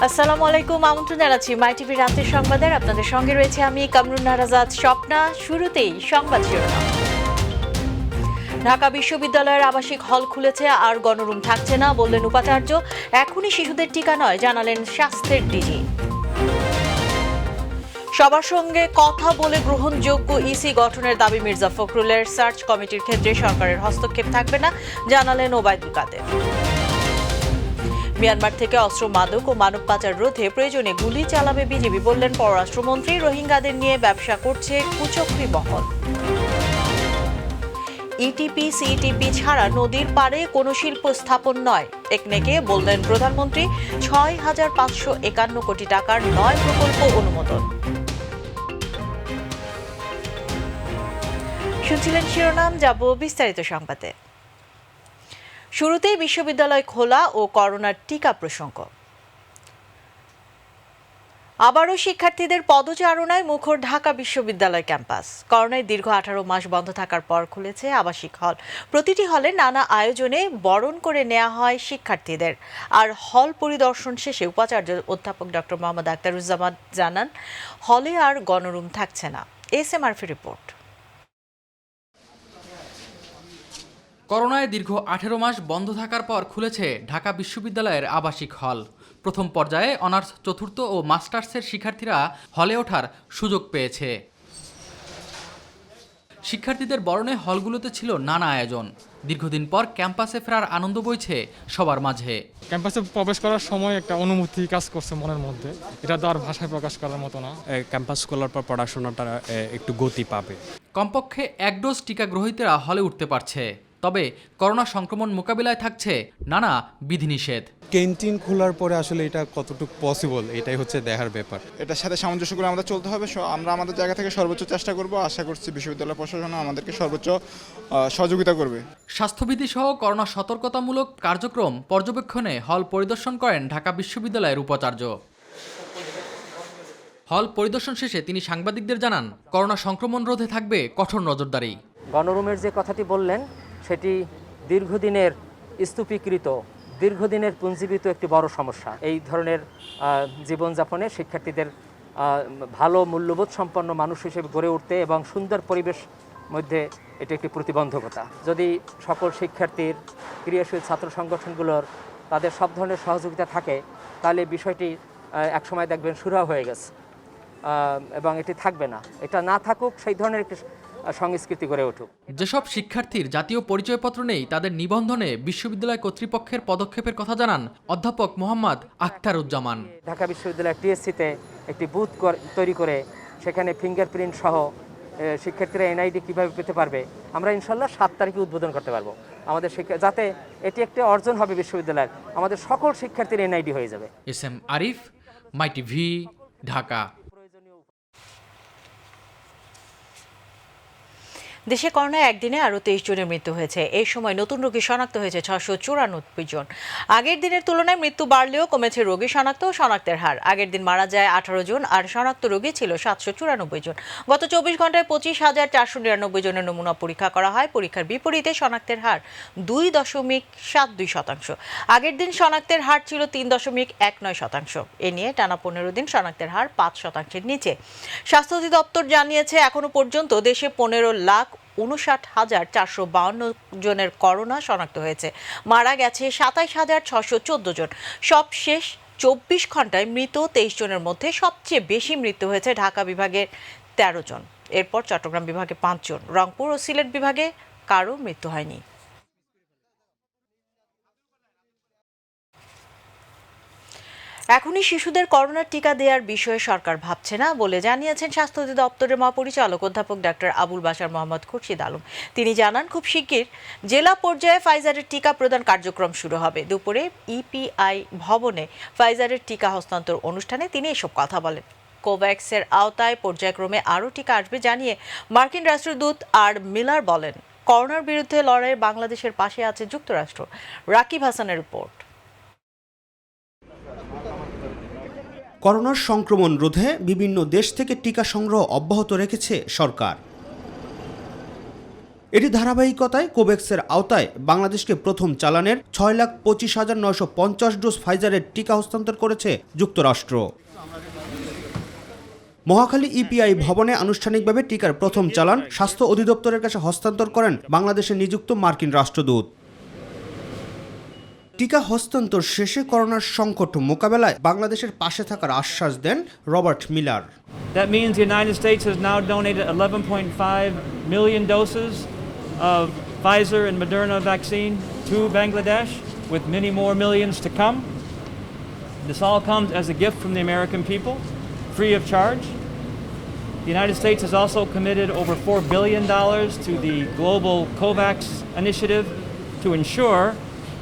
আসসালামু আলাইকুম, আমন্ত্রণ জানাচ্ছি মাই টিভি রাতের সংবাদের। আপনাদের সঙ্গে রয়েছে আমি কামরুন নারাজাত স্বপ্না। শুরুতেই সংবাদ শিরোনাম। ঢাকা বিশ্ববিদ্যালয়ের আবাসিক হল খুলেছে, আর গণরুম থাকছে না বললেন উপাচার্য। এখনই শিশুদের টিকা নয়, জানালেন স্বাস্থ্যের ডিজি। সবার সঙ্গে কথা বলে গ্রহণযোগ্য ইসি গঠনের দাবি মির্জা ফখরুলের। সার্চ কমিটির ক্ষেত্রে সরকারের হস্তক্ষেপ থাকবে না, জানালেন ওবায়দুল কাদের। মিয়ানমার থেকে অস্ত্র, মাদক ও মানব পাচার রোধে প্রয়োজনে গুলি চালাবে বিজেপি, বললেন পররাষ্ট্রমন্ত্রী। রোহিঙ্গাদের নিয়ে ব্যবসা করছে কুচক্রী মহল। ইটিপি সিইটিপি ছাড়া নদীর পাড়ে কোনো শিল্প স্থাপন নয়, টেকনেকে বললেন প্রধানমন্ত্রী। ৬,৫৫১ কোটি টাকার ৯ প্রকল্প অনুমোদন। শুনছিলেন শিরোনাম, যাব বিস্তারিত সংবাদে। শুরুতেই বিশ্ববিদ্যালয় খোলা ও করোনার টিকা প্রসঙ্গ। আবারও শিক্ষার্থীদের পদচারণায় মুখর ঢাকা বিশ্ববিদ্যালয় ক্যাম্পাস। করোনায় দীর্ঘ 18 মাস বন্ধ থাকার পর খুলেছে আবাসিক হল। প্রতিটি হলে নানা আয়োজনে বরণ করে নেওয়া হয় শিক্ষার্থীদের। আর হল পরিদর্শন শেষে উপাচার্য অধ্যাপক ডক্টর মোহাম্মদ আখতারুজ্জামান জানান, হলে আর গণরুম থাকছে না। এসএমআরপি রিপোর্ট। করোনায় দীর্ঘ 18 মাস বন্ধ থাকার পর খুলেছে ঢাকা বিশ্ববিদ্যালয়ের আবাসিক হল। প্রথম পর্যায়ে অনার্স, চতুর্থ ও মাস্টার্সের শিক্ষার্থীরা হলে ওঠার সুযোগ পেয়েছে। শিক্ষার্থীদের বরণে হলগুলোতে ছিল নানা আয়োজন। দীর্ঘদিন পর ক্যাম্পাসে ফেরার আনন্দ বইছে সবার মাঝে। ক্যাম্পাসে প্রবেশ করার সময় একটা অনুভূতি কাজ করছে মনের মধ্যে, এটা তো আর ভাষায় প্রকাশ করার মতো না। ক্যাম্পাস খোলার পর পড়াশোনাটা একটু গতি পাবে। কমপক্ষে 1 ডোজ টিকা গ্রহীতারা হলে উঠতে পারছে। তবে করোনা সংক্রমণ মোকাবিলায় থাকছে নানা বিধিনিষেধ। ক্যান্টিন খোলার পরে আসলে এটা কতটুকু পসিবল, এটাই হচ্ছে দেখার ব্যাপার। এটার সাথে সামঞ্জস্য করে আমাদের চলতে হবে। আমরা আমাদের জায়গা থেকে সর্বোচ্চ চেষ্টা করব। আশা করছি বিশ্ববিদ্যালয় প্রশাসন আমাদেরকে সর্বোচ্চ সহযোগিতা করবে। স্বাস্থ্যবিধি সহ করোনা সতর্কতামূলক কার্যক্রম পর্যবেক্ষণে হল পরিদর্শন করেন ঢাকা বিশ্ববিদ্যালয়ের উপাচার্য। হল পরিদর্শন শেষে তিনি সাংবাদিকদের জানান, করোনা সংক্রমণ রোধে থাকবে কঠোর নজরদারি। গণরুমের যে কথাটি বললেন, সেটি দীর্ঘদিনের স্তূপীকৃত, দীর্ঘদিনের পুঞ্জীবিত একটি বড় সমস্যা। এই ধরনের জীবনযাপনে শিক্ষার্থীদের ভালো মূল্যবোধ সম্পন্ন মানুষ হিসেবে গড়ে উঠতে এবং সুন্দর পরিবেশ মধ্যে এটি একটি প্রতিবন্ধকতা। যদি সকল শিক্ষার্থীর, ক্রিয়াশীল ছাত্র সংগঠনগুলোর তাদের সব ধরনের সহযোগিতা থাকে, তাহলে বিষয়টি একসময় দেখবেন সুরাহা হয়ে গেছে এবং এটি থাকবে না। এটা না থাকুক, সেই ধরনের একটি সংস্কৃতি গড়ে উঠুক। যেসব শিক্ষার্থীর জাতীয় পরিচয়পত্র নেই, তাদের নিবন্ধনে বিশ্ববিদ্যালয় কর্তৃপক্ষের পদক্ষেপের কথা জানান অধ্যাপক মোহাম্মদ আখতারুজ্জামান। ঢাকা বিশ্ববিদ্যালয়ের টিএসসিতে একটি বুথ তৈরি করে সেখানে ফিঙ্গারপ্রিন্ট সহ শিক্ষার্থীরা এনআইডি কীভাবে পেতে পারবে, আমরা ইনশাল্লাহ 7 তারিখে উদ্বোধন করতে পারবো। আমাদের যাতে এটি একটি অর্জন হবে বিশ্ববিদ্যালয়ের, আমাদের সকল শিক্ষার্থীর এনআইডি হয়ে যাবে। এসএম আরিফ, মাই টিভি, ঢাকা। দেশে করোনায় একদিনে আরও 23 জনের মৃত্যু হয়েছে। এই সময় নতুন রোগী শনাক্ত হয়েছে 694 জন। আগের দিনের তুলনায় মৃত্যু বাড়লেও কমেছে রোগী শনাক্ত ও শনাক্তের হার। আগের দিন মারা যায় 18 জন, আর শনাক্ত রোগী ছিল 794 জন। গত 24 ঘন্টায় 25,499 জনের নমুনা পরীক্ষা করা হয়। পরীক্ষার বিপরীতে শনাক্তের হার 2.72%। আগের দিন শনাক্তের হার ছিল 3.19%। এ নিয়ে টানা 15 দিন শনাক্তের হার 5%-এর নিচে। স্বাস্থ্য অধিদপ্তর জানিয়েছে, এখনো পর্যন্ত দেশে 15,59,452 জনের করোনা শনাক্ত হয়েছে। মারা গেছে 27,614 জন। সবশেষ 24 ঘন্টায় মৃত 23 জনের মধ্যে সবচেয়ে বেশি মৃত্যু হয়েছে ঢাকা বিভাগের 13 জন। এরপর চট্টগ্রাম বিভাগে 5 জন। রংপুর ও সিলেট বিভাগে কারো মৃত্যু হয়নি। এখনই শিশুদের করোনার টিকা দেওয়ার বিষয়ে সরকার ভাবছে না বলে জানিয়েছেন স্বাস্থ্য অধিদপ্তরের মহাপরিচালক অধ্যাপক ডক্টর আবুল বাশার মোহাম্মদ খুরশিদ আলম। তিনি জানান, খুব শিগগির জেলা পর্যায়ে ফাইজারের টিকা প্রদান কার্যক্রম শুরু হবে। দুপুরে ইপিআই ভবনে ফাইজারের টিকা হস্তান্তর অনুষ্ঠানে তিনি এসব কথা বলেন। কোভ্যাক্সের আওতায় পর্যায়ক্রমে আরও টিকা আসবে জানিয়ে মার্কিন রাষ্ট্রদূত আর মিলার বলেন, করোনার বিরুদ্ধে লড়াইয়ে বাংলাদেশের পাশে আছে যুক্তরাষ্ট্র। রাকিব হাসানের রিপোর্ট। করোনার সংক্রমণ রোধে বিভিন্ন দেশ থেকে টিকা সংগ্রহ অব্যাহত রেখেছে সরকার। এটি ধারাবাহিকতায় কোভ্যাক্সের আওতায় বাংলাদেশকে প্রথম চালানের 6,25,950 ডোজ ফাইজারের টিকা হস্তান্তর করেছে যুক্তরাষ্ট্র। মহাখালী ইপিআই ভবনে আনুষ্ঠানিকভাবে টিকার প্রথম চালান স্বাস্থ্য অধিদপ্তরের কাছে হস্তান্তর করেন বাংলাদেশে নিযুক্ত মার্কিন রাষ্ট্রদূত। টিকা হস্তান্তর শেষে করোনার সংকট মোকাবেলায় বাংলাদেশের পাশে থাকার আশ্বাস দেন Robert Miller. That means the United States has now donated 11.5 million doses of Pfizer and Moderna vaccine to Bangladesh, with many more millions to come. This all comes as a gift from the American people, free of charge. The United States has also committed over $4 billion to the global COVAX initiative to ensure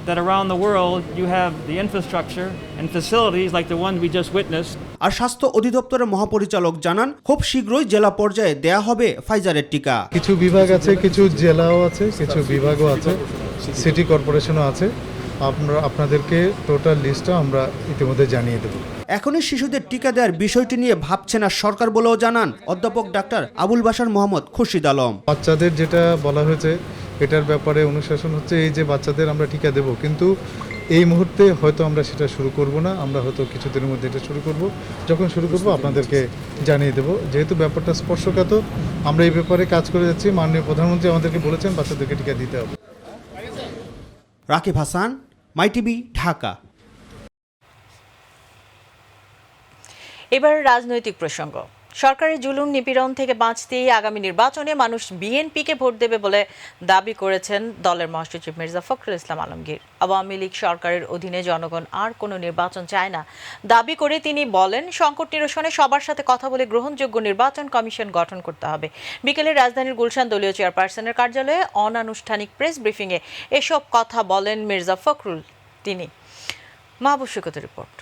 that around the world you have the infrastructure and facilities like the one we just witnessed. আর স্বাস্থ্য অধিদপ্তরের মহাপরিচালক জানান খুব শীঘ্রই জেলা পর্যায়ে দেয়া হবে ফাইজারের টিকা। কিছু বিভাগ আছে, কিছু জেলাও আছে, কিছু বিভাগও আছে, সিটি কর্পোরেশনও আছে। আপনাদেরকে টোটাল লিস্টটা আমরা ইতিমধ্যে জানিয়ে দেব। এখনই শিশুদের টিকা দেওয়ার বিষয়টি নিয়ে ভাবছে না সরকার বলেও জানান অধ্যাপক ডাক্তার আবুল বাশার মোহাম্মদ খুরশিদ আলম। বাচ্চাদের যেটা বলা হয়েছে এটার ব্যাপারে অনুশাসন হচ্ছে এই যে বাচ্চাদের আমরা টিকা দেব, কিন্তু এই মুহূর্তে হয়তো আমরা সেটা শুরু করব না, আমরা হয়তো কিছুদিনের মধ্যে এটা শুরু করব। যখন শুরু করব আপনাদেরকে জানিয়ে দেব। যেহেতু ব্যাপারটা স্পর্শকাতর, আমরা এই ব্যাপারে কাজ করে যাচ্ছি। মাননীয় প্রধানমন্ত্রী আমাদেরকে বলেছেন বাচ্চাদেরকে টিকা দিতে হবে। রাকিব হাসান, মাই টিভি, ঢাকা। এবার রাজনৈতিক প্রসঙ্গ। সরকারের জুলুম নিপীড়ন থেকে বাঁচতেই আগামী নির্বাচনে মানুষ বিএনপিকে ভোট দেবে বলে দাবি করেছেন দলের মহাসচিব মির্জা ফখরুল ইসলাম আলমগীর। আওয়ামী লীগ সরকারের অধীনে জনগণ আর কোনো নির্বাচন চায় না দাবি করে তিনি বলেন, সংকট নিরসনে সবার সাথে কথা বলে গ্রহণযোগ্য নির্বাচন কমিশন গঠন করতে হবে। বিকেলে রাজধানীর গুলশান দলীয় চেয়ারপারসনের কার্যালয়ে অনানুষ্ঠানিক প্রেস ব্রিফিংয়ে এসব কথা বলেন মির্জা ফখরুল। তিনি মাহবুব সৈকতের রিপোর্ট।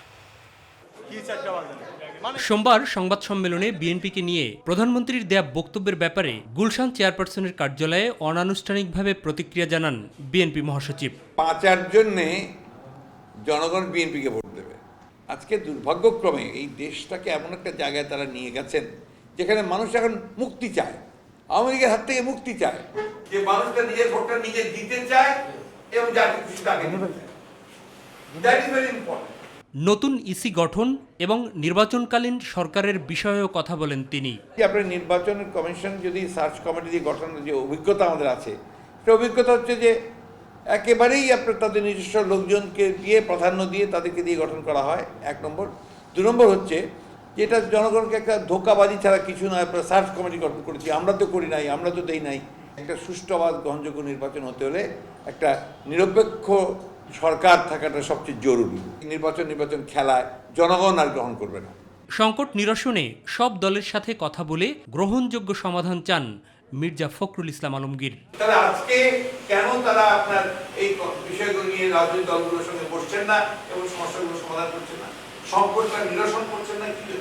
সোমবার সংবাদ সম্মেলনে বিএনপিকে নিয়ে প্রধানমন্ত্রীর দেয়া বক্তব্যের ব্যাপারে গুলশান চেয়ারপারসনের কার্যালয়ে অনানুষ্ঠানিকভাবে প্রতিক্রিয়া জানান বিএনপি মহাসচিব। 5-8 জন্যে জনগণ বিএনপিকে ভোট দেবে। আজকে দুর্ভাগ্যক্রমে এই দেশটাকে এমন একটা জায়গায় তারা নিয়ে গেছেন যেখানে মানুষ এখন মুক্তি চায়, আওয়ামী লীগের হাত থেকে মুক্তি চায়, যে মানুষটা নিজের ভোটটা নিজে দিতে চায় এবং যাকে খুশি তাকে দিতে চায়। That is very important. নতুন ইসি গঠন এবং নির্বাচনকালীন সরকারের বিষয়েও কথা বলেন তিনি। আপনার নির্বাচনের কমিশন যদি সার্চ কমিটি দিয়ে গঠনের যে অভিজ্ঞতা আমাদের আছে, সে অভিজ্ঞতা হচ্ছে যে একেবারেই আপনার তাদের নিজস্ব লোকজনকে দিয়ে প্রাধান্য দিয়ে তাদেরকে দিয়ে গঠন করা হয়, 1 নম্বর। 2 নম্বর হচ্ছে যেটা জনগণকে একটা ধোঁকাবাজি ছাড়া কিছু নয়। আপনার সার্চ কমিটি গঠন করেছি, আমরা তো করি নাই, আমরা তো দেই নাই। একটা সুষ্ঠু আবাদ গ্রহণযোগ্য নির্বাচন হতে হলে একটা নিরপেক্ষ সরকার থাকাটা সবচেয়ে জরুরি। নির্বাচন খেলায় জনগণ আর গ্রহণ করবে না। সংকট নিরসনে সব দলের সাথে কথা বলে গ্রহণযোগ্য সমাধান চান মির্জা ফখরুল ইসলাম আলমগীর। তাহলে আজকে কেন তারা আপনার এই বিষয়গুলো নিয়ে রাজনৈতিক দলগুলোর সঙ্গে বসছেন না এবং সমস্যাগুলো সমাধান করছেন না, সংকটটা নিরসন করছেন না? কি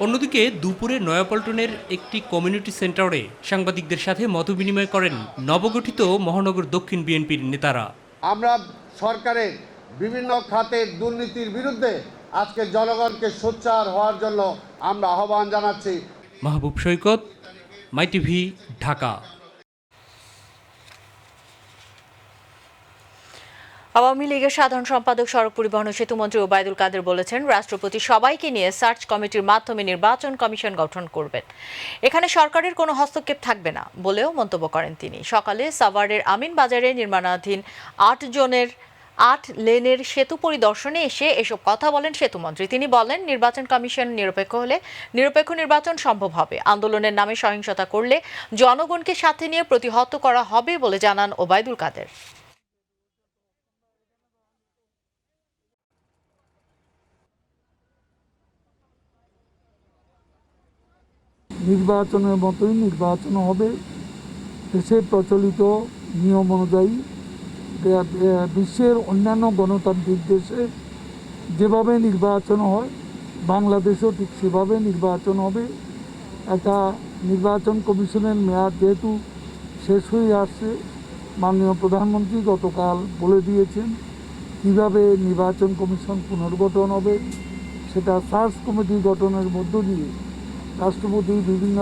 অন্যদিকে দুপুরে নয়াপল্টনের একটি কমিউনিটি সেন্টারে সাংবাদিকদের সাথে মতবিনিময় করেন নবগঠিত মহানগর দক্ষিণ বিএনপির নেতারা। আমরা সরকারের বিভিন্ন খাতের দুর্নীতির বিরুদ্ধে আজকে জনগণকে সোচ্চার হওয়ার জন্য আমরা আহ্বান জানাচ্ছি। মাহবুব সৈকত, মাই টিভি, ঢাকা। আওয়ামী লীগের সাধারণ সম্পাদক সড়ক পরিবহন ও সেতুমন্ত্রী ওবায়দুল কাদের বলেছেন, রাষ্ট্রপতি সবাইকে নিয়ে সার্চ কমিটির মাধ্যমে নির্বাচন কমিশন গঠন করবেন। এখানে সরকারের কোনো হস্তক্ষেপ থাকবে না বলেও মন্তব্য করেন তিনি। সকালে সাভারের আমিন বাজারে নির্মাণাধীন 8 লেনের সেতু পরিদর্শনে এসে এসব কথা বলেন সেতুমন্ত্রী। তিনি বলেন, নির্বাচন কমিশন নিরপেক্ষ হলে নিরপেক্ষ নির্বাচন সম্ভব হবে। আন্দোলনের নামে সহিংসতা করলে জনগণকে সাথে নিয়ে প্রতিহত করা হবে বলে জানান ওবায়দুল কাদের। নির্বাচনের মতোই নির্বাচন হবে, দেশে প্রচলিত নিয়ম অনুযায়ী। বিশ্বের অন্যান্য গণতান্ত্রিক দেশে যেভাবে নির্বাচন হয়, বাংলাদেশেও ঠিক সেভাবে নির্বাচন হবে। একটা নির্বাচন কমিশনের মেয়াদ যেহেতু শেষ হয়ে আসছে, মাননীয় প্রধানমন্ত্রী গতকাল বলে দিয়েছেন কীভাবে নির্বাচন কমিশন পুনর্গঠন হবে। সেটা সার্চ কমিটি গঠনের মধ্য দিয়ে রাষ্ট্রপতি বিভিন্ন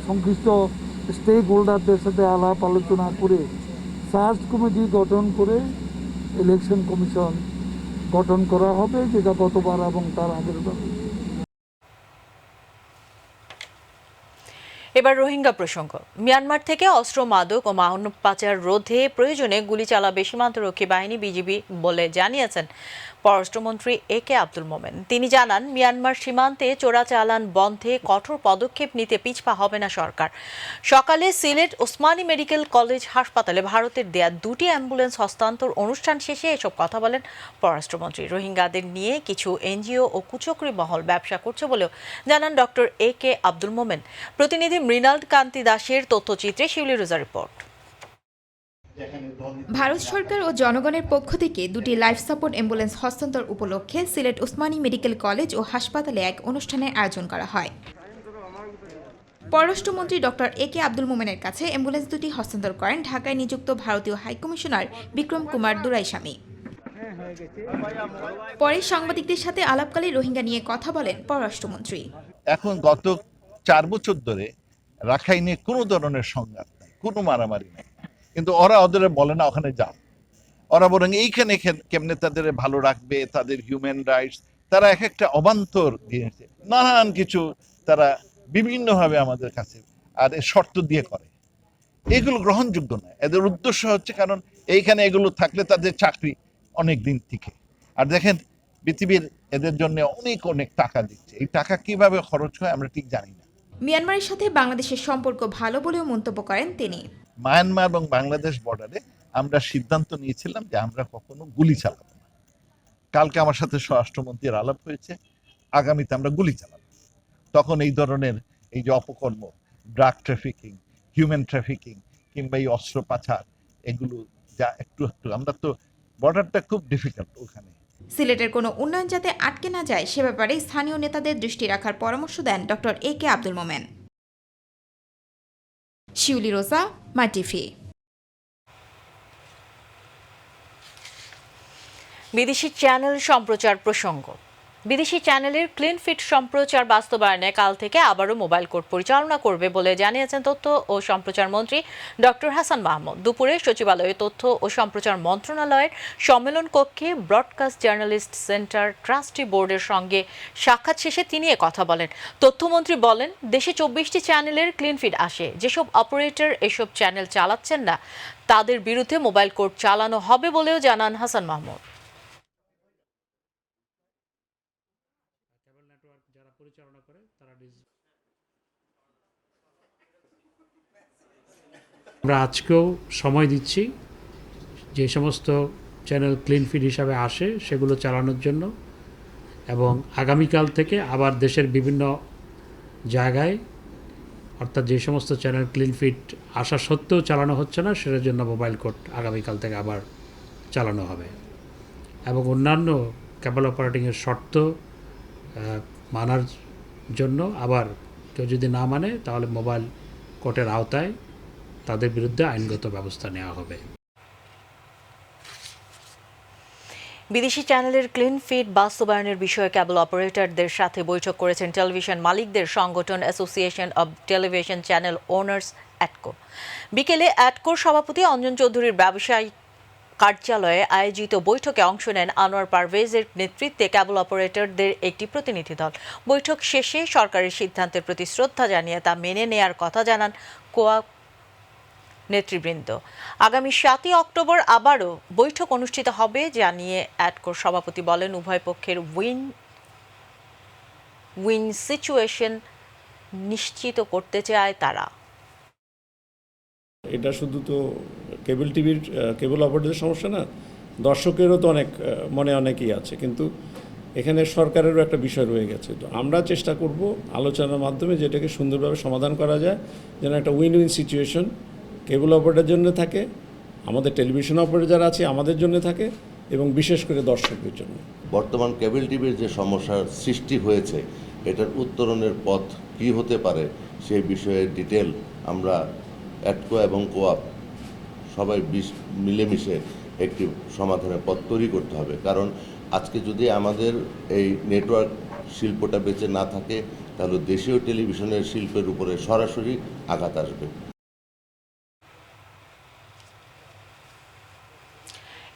সংশ্লিষ্ট স্টেক হোল্ডারদের সাথে আলাপ আলোচনা করে সার্চ কমিটি গঠন করে ইলেকশন কমিশন গঠন করা হবে, যেটা গতবার এবং তার আগের বার। এবার রোহিঙ্গা প্রসঙ্গ। মিয়ানমার থেকে অস্ত্র, মাদক ও মানব পাচার রোধে প্রয়োজনে গুলি চালাবে সীমান্তরক্ষী বাহিনী বিজিবি বলে জানিয়েছেন পররাষ্ট্রমন্ত্রী একে আব্দুল মোমেন। তিনি জানান, মিয়ানমার সীমান্তে চোরাচালান বন্ধে কঠোর পদক্ষেপ নিতে পিছপা হবে না সরকার। সকালে সিলেট ওসমানী মেডিকেল কলেজ হাসপাতালে ভারতের দেয়া 2টি অ্যাম্বুলেন্স হস্তান্তর অনুষ্ঠান শেষে এসব কথা বলেন পররাষ্ট্রমন্ত্রী। রোহিঙ্গাদের নিয়ে কিছু এনজিও ও কুচক্রী মহল ব্যবসা করছে বলেও জানান ডক্টর একে আব্দুল মোমেন। প্রতিনিধি মৃণাল কান্তি দাসের তথ্যচিত্রে শিউলি রোজা রিপোর্ট। ভারত সরকার ও জনগণের পক্ষ থেকে 2টি লাইফ সাপোর্ট অ্যাম্বুলেন্স হস্তান্তর উপলক্ষে সিলেট ওসমানী মেডিকেল কলেজ ও হাসপাতালে এক অনুষ্ঠানের আয়োজন করা হয়। পররাষ্ট্রমন্ত্রী ডক্টর একে আব্দুল মোমেনের কাছে অ্যাম্বুলেন্স 2টি হস্তান্তর করেন ঢাকায় নিযুক্ত ভারতীয় হাইকমিশনার বিক্রম কুমার দুরাইস্বামী। পরে সাংবাদিকদের সাথে আলাপকালে রোহিঙ্গা নিয়ে কথা বলেন পররাষ্ট্রমন্ত্রী। এখন গত 4 বছর ধরে রাখাইনে কোনো ধরনের সংঘাত নেই, কোনো মারামারি নেই, কিন্তু ওরা ওদের বলে না ওখানে যাও। ওরা বরং এইখানে কেমনে তাদের ভালো রাখবে, তাদের হিউম্যান রাইটস, তারা এক একটা অবান্তর দিয়েছে, নানান কিছু তারা বিভিন্নভাবে আমাদের কাছে আর শর্ত দিয়ে করে। এগুলো গ্রহণযোগ্য নয়। এদের উদ্দেশ্য হচ্ছে, কারণ এইখানে এগুলো থাকলে তাদের চাকরি অনেক দিন টিকে। আর দেখেন, পৃথিবীর এদের জন্য অনেক অনেক টাকা দিচ্ছে, এই টাকা কিভাবে খরচ হয় আমরা ঠিক জানি না। মিয়ানমারের সাথে বাংলাদেশের সম্পর্ক ভালো বলেও মন্তব্য করেন তিনি। মায়ানমার এবং বাংলাদেশ বর্ডারে আমরা সিদ্ধান্ত নিয়েছিলাম যে আমরা কখনো গুলি চালাবো না। কালকে আমার সাথে স্বরাষ্ট্রমন্ত্রীর আলাপ হয়েছে, আগামীতে আমরা গুলি চালাবো। তখন এই ধরনের এই যে অপকর্ম, ড্রাগ ট্রাফিকিং, হিউম্যান ট্রাফিকিং কিংবা এই অস্ত্র পাচার, এগুলো যা একটু একটু, আমরা তো বর্ডারটা খুব ডিফিকাল্ট ওখানে। সিলেটের কোনো উন্নয়ন যাতে আটকে না যায় সে ব্যাপারে স্থানীয় নেতাদের দৃষ্টি রাখার পরামর্শ দেন ডক্টর একে আব্দুল মোমেন। শিউলি রোজা, মাইটিভি। বিদেশি চ্যানেল সম্প্রচার প্রসঙ্গ। বিদেশি চ্যানেলের ক্লিন ফিট সম্প্রচার বাস্তবায়নে কাল থেকে আবারও মোবাইল কোর্ট পরিচালনা করবে বলে জানিয়েছেন তথ্য ও সম্প্রচার মন্ত্রী ডক্টর হাসান মাহমুদ। দুপুরে সচিবালয়ে তথ্য ও সম্প্রচার মন্ত্রণালয়ের সম্মেলন কক্ষে ব্রডকাস্ট জার্নালিস্ট সেন্টার ট্রাস্টি বোর্ডের সঙ্গে সাক্ষাৎ শেষে তিনি কথা বলেন। তথ্যমন্ত্রী বলেন, দেশে 24টি চ্যানেলের ক্লিন ফিট আসে। যেসব অপারেটর এসব চ্যানেল চালাচ্ছেন না তাদের বিরুদ্ধে মোবাইল কোর্ট চালানো হবে বলেও জানান হাসান মাহমুদ। আমরা আজকেও সময় দিচ্ছি যে সমস্ত চ্যানেল ক্লিন ফিড হিসাবে আসে সেগুলো চালানোর জন্য, এবং আগামীকাল থেকে আবার দেশের বিভিন্ন জায়গায়, অর্থাৎ যে সমস্ত চ্যানেল ক্লিন ফিড আসা সত্ত্বেও চালানো হচ্ছে না সেটার জন্য মোবাইল কোর্ট আগামীকাল থেকে আবার চালানো হবে। এবং অন্যান্য কেবল অপারেটিংয়ের শর্ত মানার জন্য আবার কেউ যদি না মানে তাহলে মোবাইল কোর্টের আওতায় তাদের বিরুদ্ধে আইনগত ব্যবস্থা নেওয়া হবে। বিদেশি চ্যানেলের ক্লিন ফিট বাস্তবায়নের বিষয়ে কেবল অপারেটরদের সাথে বৈঠক করেছেন টেলিভিশন মালিকদের সংগঠন association of television channel owners অ্যাটকো। বিকেলে অ্যাটকোর সভাপতি অঞ্জন চৌধুরীর ব্যবসায়ী কার্যালয়ে আয়োজিত বৈঠকে অংশ নেন আনোয়ার পারভেজের নেতৃত্বে কেবল অপারেটরদের একটি প্রতিনিধি দল। বৈঠক শেষে সরকারের সিদ্ধান্তের প্রতি শ্রদ্ধা জানিয়ে তা মেনে নেয়ার কথা জানান কোয়া নেতৃবৃন্দ। আগামী 7ই অক্টোবর আবারও বৈঠক অনুষ্ঠিত হবে জানিয়ে অ্যাটকোর সভাপতি বলেন, উভয় পক্ষের উইন উইন সিচুয়েশন নিশ্চিত করতে চায় তারা। এটা শুধু তো কেবল টিভির কেবল অপারেটরের সমস্যা না, দর্শকেরও তো মনে অনেকেই আছে, কিন্তু এখানে সরকারেরও একটা বিষয় রয়ে গেছে। তো আমরা চেষ্টা করব আলোচনার মাধ্যমে যেটাকে সুন্দরভাবে সমাধান করা যায়, যেন একটা উইন উইন সিচুয়েশন কেবল অপারেটরের জন্য থাকে, আমাদের টেলিভিশন অপারেটর যারা আছে আমাদের জন্য থাকে, এবং বিশেষ করে দর্শকদের জন্য। বর্তমান কেবল টিভির যে সমস্যার সৃষ্টি হয়েছে এটার উত্তরণের পথ কী হতে পারে সেই বিষয়ে ডিটেল আমরা অ্যাটকো এবং কোয়াপ সবাই মিলেমিশে একটি সমাধানের পথ তৈরি করতে হবে। কারণ আজকে যদি আমাদের এই নেটওয়ার্ক শিল্পটা বেঁচে না থাকে, তাহলে দেশীয় টেলিভিশনের শিল্পের উপরে সরাসরি আঘাত আসবে।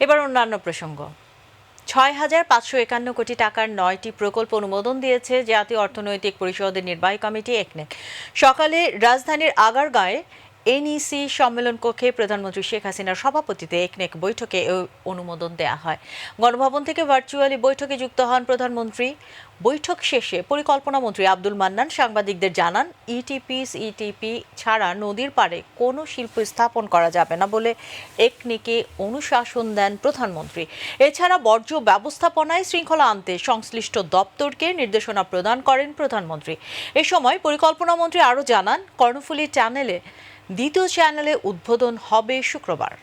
এবার অন্যান্য প্রসঙ্গ। ৬,৫৫১ কোটি টাকার ৯টি প্রকল্প অনুমোদন দিয়েছে জাতীয় অর্থনৈতিক পরিষদের নির্বাহী কমিটি একনেক। সকালে রাজধানীর আগারগাঁয়ে এনইসি সম্মেলন কক্ষে প্রধানমন্ত্রী শেখ হাসিনার সভাপতিত্বে একনেক বৈঠকে এই অনুমোদন দেওয়া হয়। গণভবন থেকে ভার্চুয়ালি বৈঠকে যুক্ত হন প্রধানমন্ত্রী। বৈঠক শেষে পরিকল্পনা মন্ত্রী আব্দুল মান্নান সাংবাদিকদের জানান, ইটিপি ছাড়া নদীর পাড়ে কোনো শিল্প স্থাপন করা যাবে না বলে একনেকে অনুশাসন দেন প্রধানমন্ত্রী। এছাড়া বর্জ্য ব্যবস্থাপনায় শৃঙ্খলা আনতে সংশ্লিষ্ট দপ্তরকে নির্দেশনা প্রদান করেন প্রধানমন্ত্রী। এ সময় পরিকল্পনা মন্ত্রী আরও জানান, কর্ণফুলী চ্যানেলে দ্বিতীয় চ্যানেলে উদ্বোধন হবে শুক্রবার।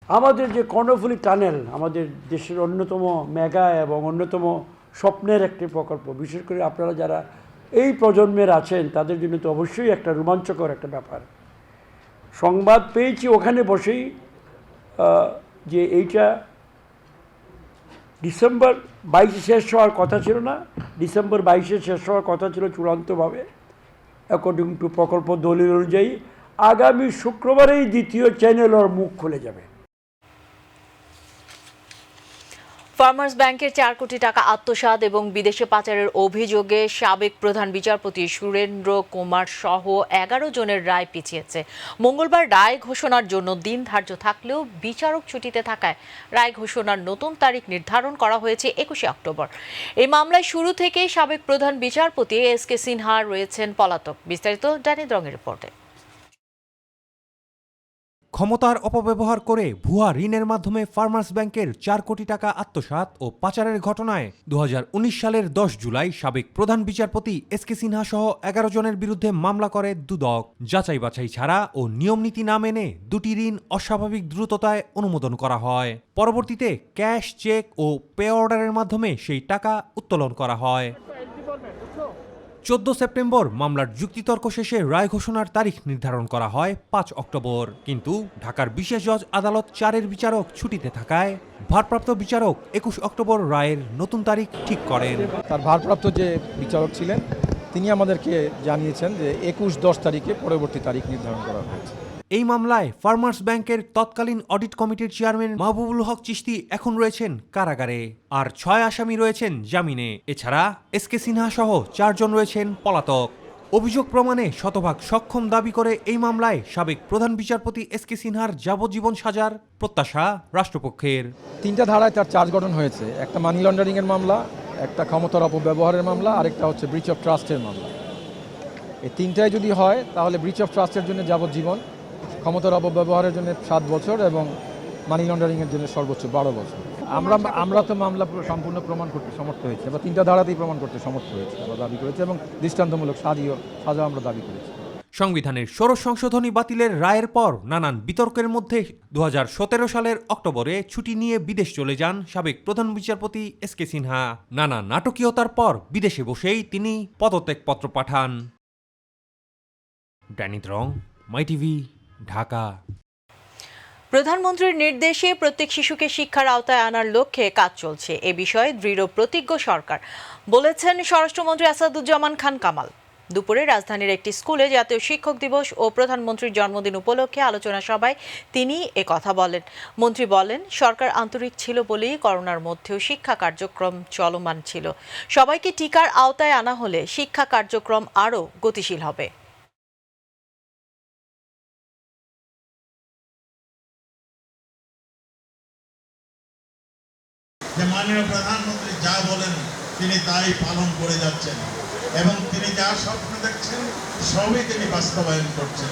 আমাদের যে কর্ণফুলী টানেল আমাদের দেশের অন্যতম মেগা এবং অন্যতম স্বপ্নের একটি প্রকল্প। বিশেষ করে আপনারা যারা এই প্রজন্মের আছেন তাদের জন্য তো অবশ্যই একটা রোমাঞ্চকর একটা ব্যাপার। সংবাদ পেয়েছি ওখানে বসেই যে এইটা ডিসেম্বর 22 শেষ হওয়ার কথা ছিল না, ডিসেম্বর 22 শেষ হওয়ার কথা ছিল চূড়ান্তভাবে অ্যাকর্ডিং টু প্রকল্প দলিল অনুযায়ী। আগামী শুক্রবারেই দ্বিতীয় চ্যানেলের মুখ খুলে যাবে। ফার্মার্স ব্যাংকের 4 কোটি টাকা আত্মসাৎ এবং বিদেশে পাচারের অভিযোগে সাবেক প্রধান বিচারপতি সুরেন্দ্র কুমার সহ 11 জনের রায় পিছিয়েছে। মঙ্গলবার রায় ঘোষণার জন্য দিন ধার্য থাকলেও বিচারক ছুটিতে থাকায় রায় ঘোষণার নতুন তারিখ নির্ধারণ করা হয়েছে 21 অক্টোবর। এই মামলায় শুরু থেকেই সাবেক প্রধান বিচারপতি এসকে সিনহা রয়েছেন পলাতক। বিস্তারিত ড্যানি দ্রঙের রিপোর্টে। ক্ষমতার অপব্যবহার করে ভুয়া ঋণের মাধ্যমে ফার্মার্স ব্যাংকের 4 কোটি টাকা আত্মসাৎ ও পাচারের ঘটনায় 2019 সালের 10 জুলাই সাবেক প্রধান বিচারপতি এসকে সিনহা সহ 11 জনের বিরুদ্ধে মামলা করে দুদক। যাচাই বাছাই ছাড়া ও নিয়মনীতি না মেনে দুটি ঋণ অস্বাভাবিক দ্রুততায় অনুমোদন করা হয়। পরবর্তীতে ক্যাশ, চেক ও পে অর্ডারের মাধ্যমে সেই টাকা উত্তোলন করা হয়। 14 সেপ্টেম্বর মামলার যুক্তিতর্ক শেষে রায় ঘোষণার তারিখ নির্ধারণ করা হয় 5 অক্টোবর। কিন্তু ঢাকার বিশেষ জজ আদালত 4-এর বিচারক ছুটিতে থাকায় ভারপ্রাপ্ত বিচারক 21 অক্টোবর রায়ের নতুন তারিখ ঠিক করেন। তার ভারপ্রাপ্ত যে বিচারক ছিলেন তিনি আমাদেরকে জানিয়েছেন যে 21-10 তারিখে পরবর্তী তারিখ নির্ধারণ করা হয়েছে। এই মামলায় ফার্মার্স ব্যাংকের তৎকালীন অডিট কমিটির চেয়ারম্যান মাহবুবুল হক চিশতি এখন রয়েছেন কারাগারে, আর 6 আসামি রয়েছেন জামিনে। এছাড়া এসকে সিনহা সহ 4 জন রয়েছেন পলাতক। অভিযোগ প্রমাণে শতভাগ সক্ষম দাবি করে এই মামলায় সাবেক প্রধান বিচারপতি এসকে সিনহার যাবজ্জীবন সাজার প্রত্যাশা রাষ্ট্রপক্ষের। 3টা ধারায় তার চার্জ গঠন হয়েছে, একটা মানি লন্ডারিংয়ের মামলা, একটা ক্ষমতার অপব্যবহারের মামলা, আরেকটা হচ্ছে ব্রিচ অফ ট্রাস্টের মামলা। এই 3টাই যদি হয় তাহলে ব্রিচ অফ ট্রাস্টের জন্য যাবজ্জীবন, ক্ষমতার অপব্যবহারের জন্য 7 বছর এবং মানি লন্ডারিংয়ের জন্য সর্বোচ্চ 12 বছর। আমরা তো মামলা সম্পূর্ণ প্রমাণ করতে সমর্থ হয়েছি, আমরা 3টা ধারাতেই প্রমাণ করতে সমর্থ হয়েছি, আমরা দাবি করেছি এবং দৃষ্টান্তমূলক সাজা আমরা দাবি করেছি। সংবিধানের ষোড়শ সংশোধনী বাতিলের রায়ের পর নানান বিতর্কের মধ্যে 2017 সালের অক্টোবরে ছুটি নিয়ে বিদেশ চলে যান সাবেক প্রধান বিচারপতি এসকে সিনহা। নানা নাটকীয়তার পর বিদেশে বসেই তিনি পদত্যাগপত্র পাঠান। ড্যানি দ্রং, মাই টিভি, ঢাকা। প্রধানমন্ত্রীর নির্দেশে প্রত্যেক শিশুকে শিক্ষার আওতায় আনার লক্ষ্যে কাজ চলছে, এ বিষয়ে দৃঢ় প্রতিজ্ঞ সরকার, বলেছেন স্বরাষ্ট্রমন্ত্রী আসাদুজ্জামান খান কামাল। দুপুরে রাজধানীর একটি স্কুলে জাতীয় শিক্ষক দিবস ও প্রধানমন্ত্রীর জন্মদিন উপলক্ষে আলোচনা সভায় তিনি কথা বলেন। মন্ত্রী বলেন, সরকার আন্তরিক ছিল বলেই করোনার মধ্যেও শিক্ষা কার্যক্রম চলমান ছিল। সবাইকে টিকার আওতায় আনা হলে শিক্ষা কার্যক্রম আরও গতিশীল হবে। যে মাননীয় প্রধানমন্ত্রী যা বলেন তিনি তাই পালন করে যাচ্ছেন এবং তিনি যা স্বপ্ন দেখছেন সবই তিনি বাস্তবায়ন করছেন।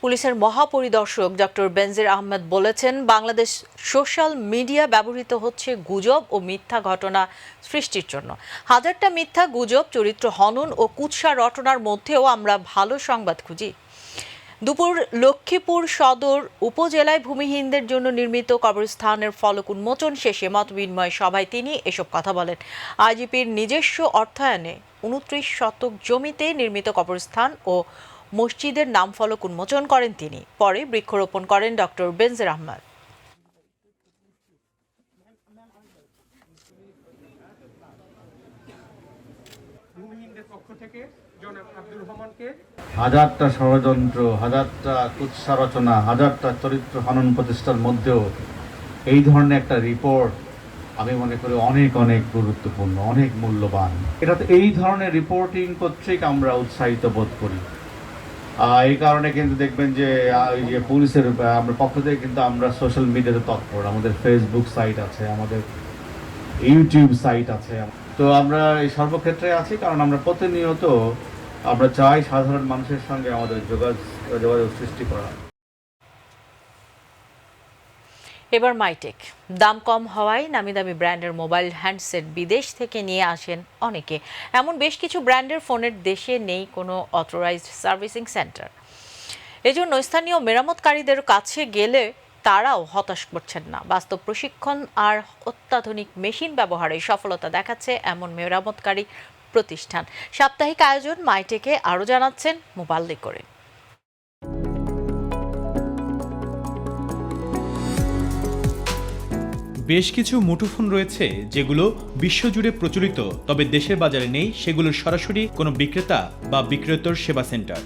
পুলিশের মহাপরিদর্শক ডক্টর বেনজির আহমেদ বলেছেন, বাংলাদেশ সোশ্যাল মিডিয়া ব্যবহৃত হচ্ছে গুজব ও মিথ্যা ঘটনা সৃষ্টির জন্য। হাজারটা মিথ্যা গুজব, চরিত্র হনন ও কুৎসা রটনার মধ্যেও আমরা ভালো সংবাদ খুঁজি। দুপুর লক্ষ্মীপুর সদর উপজেলায় ভূমিহীনদের জন্য নির্মিত কবরস্থানের ফলক উন্মোচন শেষে মতবিনিময় সভায় তিনি এসব কথা বলেন। আইজিপির নিজস্ব অর্থায়নে 29 শতক জমিতে নির্মিত কবরস্থান ও মসজিদের নামফলক উন্মোচন করেন তিনি। পরে বৃক্ষরোপণ করেন ডক্টর বেনজির আহমদ। হাজারটা ষড়যন্ত্র, হাজারটা কুৎসা রচনা, হাজারটা চরিত্র হনন প্রতিষ্ঠার মধ্যেও এই ধরনের একটা রিপোর্ট আমি মনে করি অনেক অনেক গুরুত্বপূর্ণ, অনেক মূল্যবান। এটাতে এই ধরনের রিপোর্টিং কর্তৃক আমরা উৎসাহিত বোধ করি। এই কারণে কিন্তু দেখবেন যে এই যে পুলিশের আমরা পক্ষ থেকে কিন্তু আমরা সোশ্যাল মিডিয়াতে তৎপর, আমাদের ফেসবুক সাইট আছে, আমাদের ইউটিউব সাইট আছে। তো আমরা এই সর্বক্ষেত্রে আছি কারণ আমরা প্রতিনিয়ত আমরা চাই সাধারণ মানুষের সঙ্গে আমাদের যোগাযোগ সৃষ্টি করা। এবার মাইটেক। দাম কম হওয়ায় নামি দামি ব্র্যান্ডের মোবাইল হ্যান্ডসেট বিদেশ থেকে নিয়ে আসেন অনেকে। এমন বেশ কিছু ব্র্যান্ডের ফোনের দেশে নেই কোনো অথরাইজড সার্ভিসিং সেন্টার। এজন্য স্থানীয় মেরামতকারীদের কাছে গেলে তারাও হতাশ করছেন না। বাস্তব প্রশিক্ষণ আর অত্যাধুনিক মেশিন ব্যবহারে সফলতা দেখাচ্ছে এমন মেরামতকারী প্রতিষ্ঠান। সাপ্তাহিক আয়োজন মাইটেকে আরও জানাচ্ছেন মোবাল্লি করে। বেশ কিছু মুঠোফোন রয়েছে যেগুলো বিশ্বজুড়ে প্রচলিত, তবে দেশের বাজারে নেই সেগুলোর সরাসরি কোনো বিক্রেতা বা বিক্রেতার সেবা সেন্টার।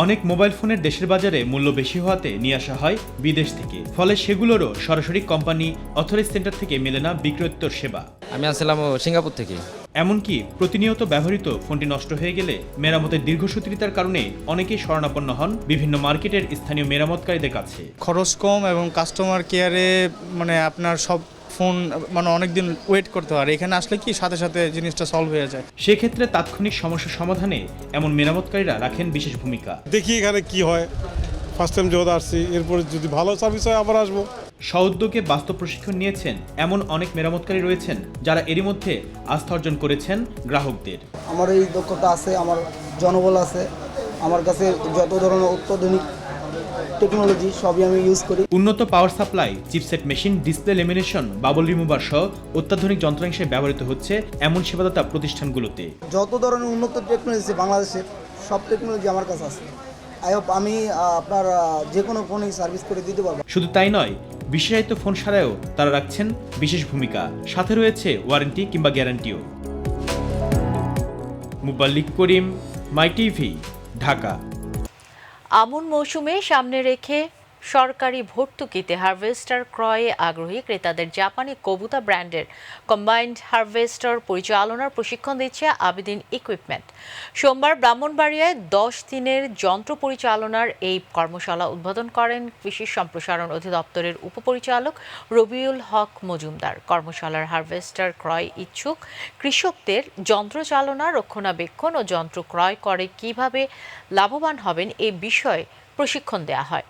অনেক মোবাইল ফোনের দেশের বাজারে মূল্য বেশি হওয়াতে নিয়ে আসা হয় বিদেশ থেকে, ফলে সেগুলোরও সরাসরি কোম্পানি অথরাইজ সেন্টার থেকে মেলে না বিক্রেতার সেবা। আমি আসলাম সিঙ্গাপুর থেকে। এমনকি প্রতিনিয়ত ব্যবহৃত ফোনটি নষ্ট হয়ে গেলে মেরামতের দীর্ঘসূত্রিতার কারণে অনেকেই শরণাপন্ন হন বিভিন্ন মার্কেটের স্থানীয় মেরামতকারীদের কাছে। খরচ কম এবং কাস্টমার কেয়ারে আপনার সব ফোন অনেক দিন ওয়েট করতে হয়, এখানে আসলে কি সাথে সাথে জিনিসটা সলভ হয়ে যায়। সেক্ষেত্রে তাৎক্ষণিক সমস্যা সমাধানে এমন মেরামতকারীরা রাখেন বিশেষ ভূমিকা। দেখি এখানে কি হয়, ফার্স্ট টাইম যেহেতু আসছি, এরপরে যদি ভালো সার্ভিস হয় আবার আসবো। স্বউদ্যোগে বাস্তব প্রশিক্ষণ নিয়েছেন এমন অনেক মেরামতকারী রয়েছেন যারা এরই মধ্যে আস্থা অর্জন করেছেন গ্রাহকদের। আমার এই দক্ষতা আছে, আমার জনবল আছে, আমার কাছে যত ধরনের অত্যাধুনিক টেকনোলজি সবই আমি ইউজ করি। উন্নত power supply, chipset machine, display lamination, bubble remover সহ অত্যাধুনিক যন্ত্রাংশে ব্যবহৃত হচ্ছে এমন সেবাদাতা প্রতিষ্ঠানগুলোতে। যত ধরনের উন্নত টেকনোলজি বাংলাদেশের সব টেকনোলজি আমার কাছে আছে। আই হোপ আমি আপনার যে কোনো ফোনই সার্ভিস করে দিতে পারবো। শুধু তাই নয়, বিশেষায়িত ফোন সারায়ও তারা রাখছেন বিশেষ ভূমিকা, সাথে রয়েছে ওয়ারেন্টি কিংবা গ্যারান্টিও। মুবাল্লিক করিম, মাই টিভি, ঢাকা। আমন মৌসুমে সামনে রেখে সরকারি ভর্তুকিতে হারভেস্টার ক্রয়ে আগ্রহী ক্রেতাদের জাপানি কবুতা ব্র্যান্ডের কম্বাইন্ড হারভেস্টার পরিচালনার প্রশিক্ষণ দিচ্ছে আবেদিন ইকুইপমেন্ট। সোমবার ব্রাহ্মণবাড়িয়ায় 10 দিনের যন্ত্র পরিচালনার এই কর্মশালা উদ্বোধন করেন কৃষি সম্প্রসারণ অধিদপ্তরের উপপরিচালক রবিউল হক মজুমদার। কর্মশালার হারভেস্টার ক্রয় ইচ্ছুক কৃষকদের যন্ত্র চালনা, রক্ষণাবেক্ষণ ও যন্ত্র ক্রয় করে কিভাবে লাভবান হবেন এ বিষয়ে প্রশিক্ষণ দেওয়া হয়।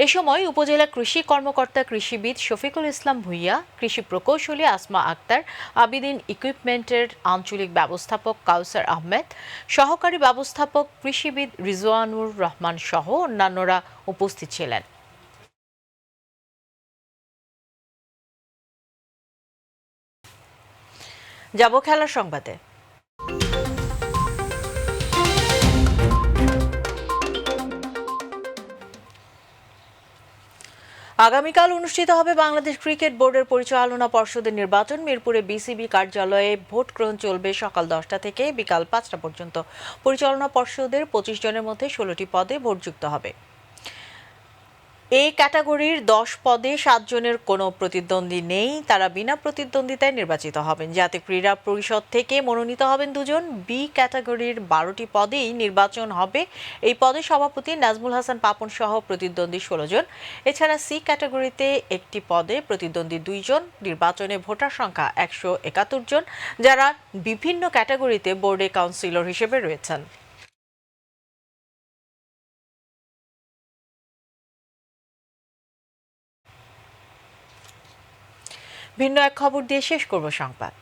এ সময় উপজেলা কৃষি কর্মকর্তা কৃষিবিদ শফিকুল ইসলাম ভুইয়া, কৃষি প্রকৌশলী আসমা আক্তার, আবেদিন ইকুইপমেন্টের আঞ্চলিক ব্যবস্থাপক কাউসার আহমেদ, সহকারী ব্যবস্থাপক কৃষিবিদ রিজওয়ানুর রহমান সহ অন্যান্যরা উপস্থিত ছিলেন। যাব খেলার সংবাদে। আগামীকাল অনুষ্ঠিত হবে বাংলাদেশ ক্রিকেট বোর্ডের পরিচালনা পর্ষদের নির্বাচন। মিরপুরে বিসিবি কার্যালয়ে ভোট গ্রহণ চলবে সকাল 10টা থেকে বিকাল 5টা পর্যন্ত। পরিচালনা পর্ষদের 25 জনের মধ্যে 16টি পদে ভোট যুক্ত হবে। এই ক্যাটাগরির 10 পদে 7 জনের কোনো প্রতিদ্বন্দ্বী নেই, তারা বিনা প্রতিদ্বন্দ্বিতায় নির্বাচিত হবেন। জাতীয় ক্রীড়া পরিষদ থেকে মনোনীত হবেন 2 জন। বি ক্যাটাগরির 12টি পদেই নির্বাচন হবে। এই পদে সভাপতি নাজমুল হাসান পাপন সহ প্রতিদ্বন্দ্বী 16 জন। এছাড়া সি ক্যাটাগরিতে একটি পদে প্রতিদ্বন্দ্বী 2 জন। নির্বাচনে ভোটার সংখ্যা 171 জন, যারা বিভিন্ন ক্যাটাগরিতে বোর্ডে কাউন্সিলর হিসেবে রয়েছেন। ভিন্ন এক খবর দিয়ে শেষ করব সংবাদ।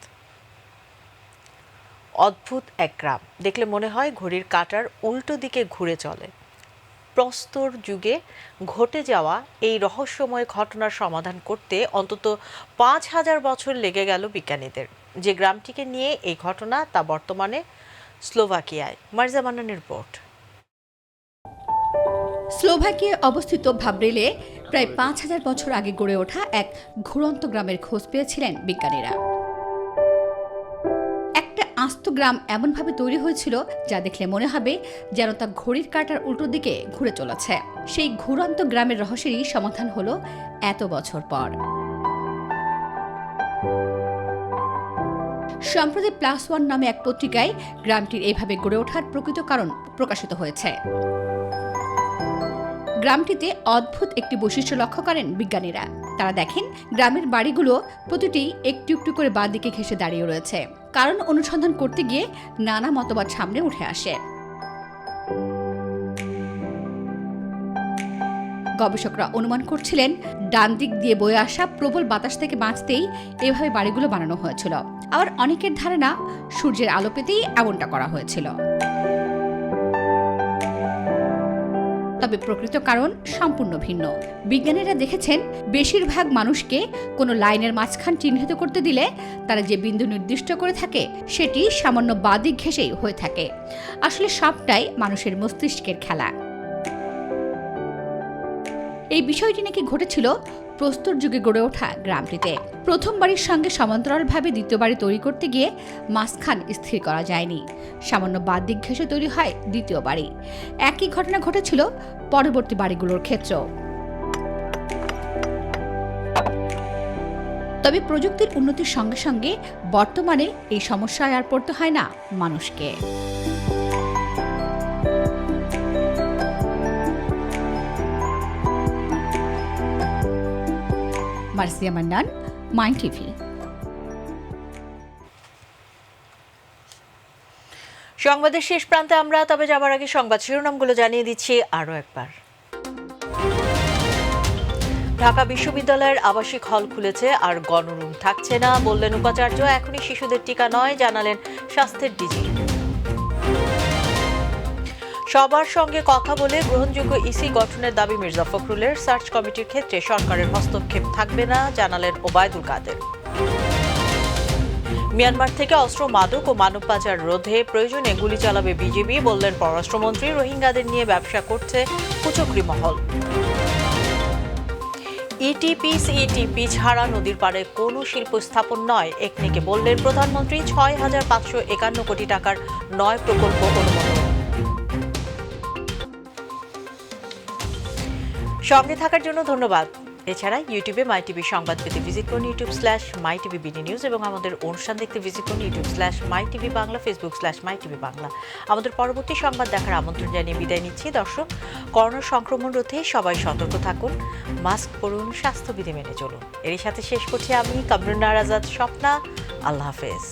অদ্ভুত এক গ্রাম, দেখলে মনে হয় ঘড়ির কাঁটার উল্টো দিকে ঘুরে চলে। প্রস্তর যুগে ঘটে যাওয়া এই রহস্যময় ঘটনার সমাধান করতে অন্তত 5000 বছর লেগে গেল বিজ্ঞানীদের। যে গ্রামটিকে নিয়ে এই ঘটনা তা বর্তমানে স্লোভাকিয়ায়। মার্জা মান্নানের রিপোর্ট। স্লোভাকিয়ায় অবস্থিত ভাব্রেলে প্রায় ৫,০০০ বছর আগে গড়ে ওঠা এক ঘুরন্ত গ্রামের খোঁজ পেয়েছিলেন বিজ্ঞানীরা। একটা আস্ত গ্রাম এমনভাবে তৈরি হয়েছিল যা দেখলে মনে হবে যেন তা ঘড়ির কাঁটার উল্টো দিকে ঘুরে চলেছে। সেই ঘুরন্ত গ্রামের রহস্যেরই সমাধান হলো এত বছর পর। সম্প্রতি +1 নামে এক পত্রিকায় গ্রামটির এইভাবে গড়ে ওঠার প্রকৃত কারণ প্রকাশিত হয়েছে। গ্রামটিতে অদ্ভুত একটি বৈশিষ্ট্য লক্ষ্য করেন বিজ্ঞানীরা। তারা দেখেন গ্রামের বাড়িগুলো প্রতিটি একটু একটু করে বাঁ দিকে ঘেঁষে দাঁড়িয়ে রয়েছে। কারণ অনুসন্ধান করতে গিয়ে নানা মতবাদ সামনে উঠে আসে। গবেষকরা অনুমান করছিলেন ডান দিক দিয়ে বয়ে আসা প্রবল বাতাস থেকে বাঁচতেই এভাবে বাড়িগুলো বানানো হয়েছিল। আবার অনেকের ধারণা সূর্যের আলো পেতেই এমনটা করা হয়েছিল। তবে প্রকৃত কারণ সম্পূর্ণ ভিন্ন। বিজ্ঞানীরা দেখেছেন বেশিরভাগ মানুষকে কোনো লাইনের মাঝখান চিহ্নিত করতে দিলে তারা যে বিন্দু নির্দিষ্ট করে থাকে সেটি সামান্য বাদিক ঘেঁষেই হয়ে থাকে। আসলে সবটাই মানুষের মস্তিষ্কের খেলা। এই বিষয়টি নাকি ঘটেছিল প্রস্তর যুগে গড়ে ওঠা গ্রামটিতে। প্রথম বাড়ির সঙ্গে সমান্তরালভাবে দ্বিতীয় বাড়ি তৈরি করতে গিয়ে মাঝখান স্থির করা যায়নি। সামান্য বাদ দিক ঘেঁষে তৈরি হয় দ্বিতীয় বাড়ি। একই ঘটনা ঘটেছিল পরবর্তী বাড়িগুলোর ক্ষেত্রেও। তবে প্রযুক্তির উন্নতির সঙ্গে সঙ্গে বর্তমানে এই সমস্যায় আর পড়তে হয় না মানুষকে। মার্জিয়া মান্নান, মাই টিভি। সংবাদের শেষ প্রান্তে আমরা তবে যাবার আগে সংবাদ শিরোনামগুলো জানিয়ে দিচ্ছি আরও একবার। ঢাকা বিশ্ববিদ্যালয়ের আবাসিক হল খুলেছে আর গণরুম থাকছে না, বললেন উপাচার্য। এখনই শিশুদের টিকা নয়, জানালেন স্বাস্থ্যের ডিজি। সবার সঙ্গে কথা বলে গ্রহণযোগ্য ইসি গঠনের দাবি মির্জা ফখরুলের। সার্চ কমিটির ক্ষেত্রে সরকারের হস্তক্ষেপ থাকবে না, জানালেন ওবায়দুল কাদের। মিয়ানমার থেকে অস্ত্র, মাদক ও মানব পাচার রোধে প্রয়োজনে গুলি চালাবে বিজেপি, বললেন পররাষ্ট্রমন্ত্রী। রোহিঙ্গাদের নিয়ে ব্যবসা করছে কুচক্রী মহল। ইটিপি ছাড়া নদীর পাড়ে কোনো শিল্প স্থাপন নয়, একনেকে বললেন প্রধানমন্ত্রী। ৬,৫৫১ কোটি টাকার ৯ প্রকল্প অনুমোদন। সঙ্গে থাকার জন্য ধন্যবাদ। এছাড়া ইউটিউবে মাই টিভি সংবাদ পেতে ভিজিট করুন youtube/mytvbd নিউজ এবং আমাদের অনুষ্ঠান দেখতে ভিজিট করুন youtube/mytv বাংলা, facebook/mytv বাংলা। আমাদের পরবর্তী সংবাদ দেখার আমন্ত্রণ জানিয়ে বিদায় নিচ্ছি। দর্শক, করোনা সংক্রমণ রোধে সবাই সতর্ক থাকুন, মাস্ক পরুন, স্বাস্থ্যবিধি মেনে চলুন। এরই সাথে শেষ করছি আমি কামরুন্নাহার আজাদ স্বপ্না। আল্লাহ হাফেজ।